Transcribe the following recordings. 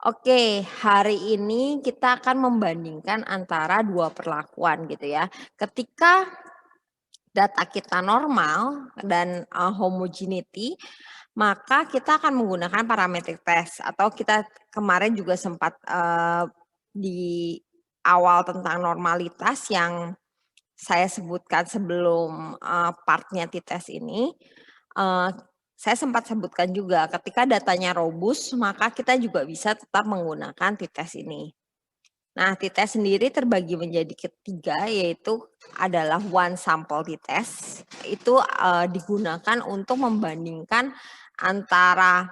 Oke, hari ini kita akan membandingkan antara dua perlakuan gitu ya. Ketika data kita normal dan homogeneity, maka kita akan menggunakan parametric test atau kita kemarin juga sempat di awal tentang normalitas yang saya sebutkan sebelum partnya t-test ini. eee, saya sempat sebutkan juga ketika datanya robust, maka kita juga bisa tetap menggunakan t-test ini. Nah, t-test sendiri terbagi menjadi ketiga, yaitu adalah one sample t-test. Itu digunakan untuk membandingkan antara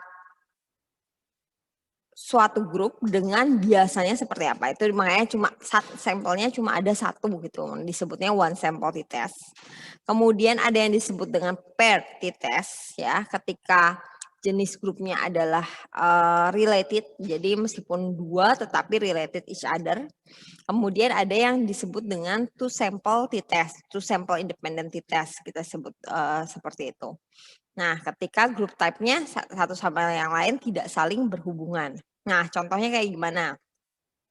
suatu grup dengan biasanya seperti apa. Itu makanya cuma sampelnya cuma ada satu gitu, disebutnya one sample t-test. Kemudian ada yang disebut dengan paired t-test ya, ketika jenis grupnya adalah related, jadi meskipun dua tetapi related each other. Kemudian ada yang disebut dengan two sample t-test, two sample independent t-test kita sebut seperti itu. Nah, ketika grup type-nya satu sama yang lain tidak saling berhubungan. Nah, contohnya kayak gimana?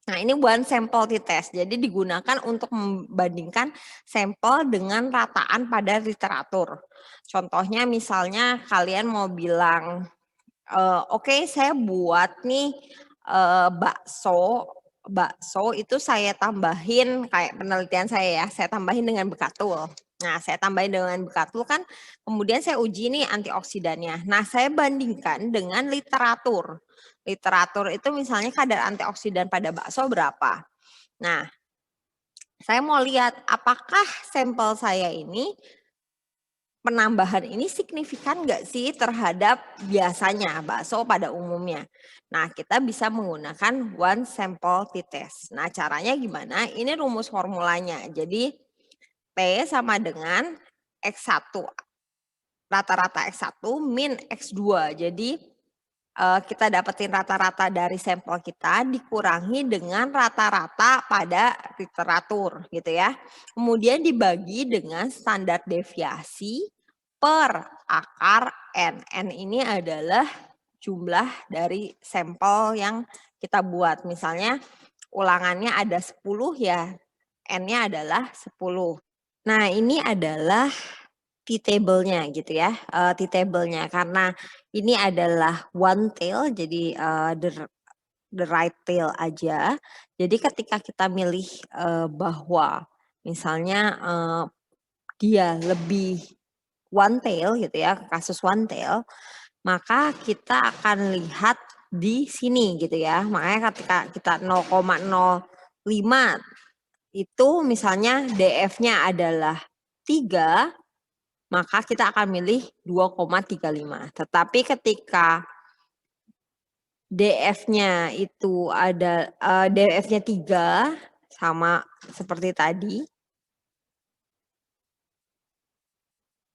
Nah, ini one sample t-test. Jadi digunakan untuk membandingkan sampel dengan rataan pada literatur. Contohnya misalnya kalian mau bilang, oke, saya buat nih bakso. Bakso itu saya tambahin kayak penelitian saya ya, saya tambahin dengan bekatul. Nah, saya tambahin dengan bekatul kan, kemudian saya uji nih antioksidannya. Nah, saya bandingkan dengan literatur. Literatur itu misalnya kadar antioksidan pada bakso berapa. Nah, saya mau lihat apakah sampel saya ini penambahan ini signifikan nggak sih terhadap biasanya bakso pada umumnya. Nah, kita bisa menggunakan one sample t-test. Nah, caranya gimana? Ini rumus formulanya. Jadi, P sama dengan X1, rata-rata X1 min X2. Jadi, kita dapetin rata-rata dari sampel kita dikurangi dengan rata-rata pada literatur gitu ya. Kemudian dibagi dengan standar deviasi per akar N. N ini adalah jumlah dari sampel yang kita buat. Misalnya ulangannya ada 10 ya, N-nya adalah 10. Nah, ini adalah T-table-nya gitu ya, T-table-nya karena ini adalah one tail jadi, the right tail aja. Jadi ketika kita milih, bahwa misalnya, dia lebih one tail gitu ya, kasus one tail, maka kita akan lihat di sini gitu ya. Makanya ketika kita 0,05 itu misalnya DF-nya adalah 3, maka kita akan milih 2,35. Tetapi ketika DF-nya itu ada DF-nya 3 sama seperti tadi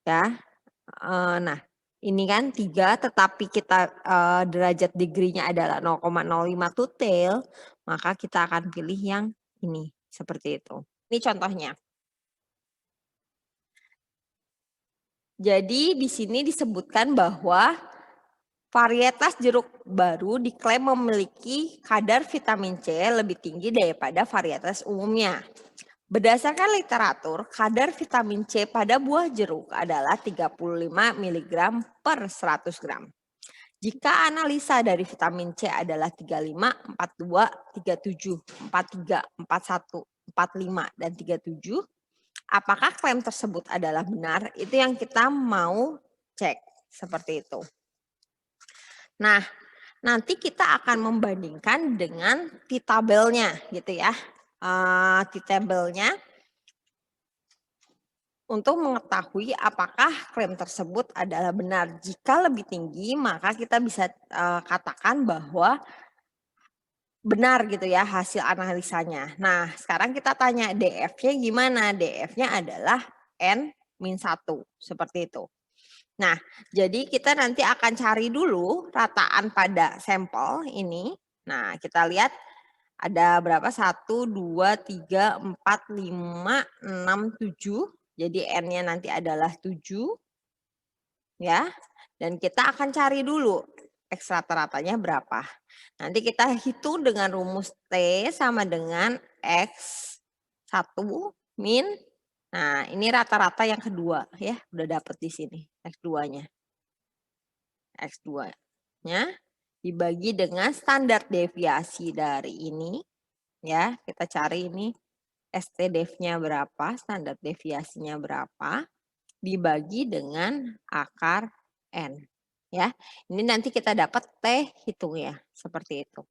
ya. Nah, ini kan 3 tetapi kita derajat degree-nya adalah 0,05 to tail, maka kita akan pilih yang ini, seperti itu. Ini contohnya. Jadi di sini disebutkan bahwa varietas jeruk baru diklaim memiliki kadar vitamin C lebih tinggi daripada varietas umumnya. Berdasarkan literatur, kadar vitamin C pada buah jeruk adalah 35 mg per 100 gram. Jika analisa dari vitamin C adalah 35, 42, 37, 43, 41, 45, dan 37, apakah klaim tersebut adalah benar? Itu yang kita mau cek, seperti itu. Nah, nanti kita akan membandingkan dengan T-tabelnya gitu ya. T-tabelnya untuk mengetahui apakah klaim tersebut adalah benar. Jika lebih tinggi, maka kita bisa katakan bahwa benar gitu ya hasil analisanya. Nah, sekarang kita tanya DF-nya gimana? DF-nya adalah N-1, seperti itu. Nah, jadi kita nanti akan cari dulu rataan pada sampel ini. Nah, kita lihat ada berapa? 1, 2, 3, 4, 5, 6, 7. Jadi N-nya nanti adalah 7. Ya. Dan kita akan cari dulu X rata-ratanya berapa. Nanti kita hitung dengan rumus T sama dengan X1 min, nah ini rata-rata yang kedua ya, udah dapet di sini X2-nya. X2-nya dibagi dengan standar deviasi dari ini, ya kita cari ini STDev-nya berapa, standar deviasinya berapa, dibagi dengan akar N. Ya, ini nanti kita dapat T hitung ya, seperti itu.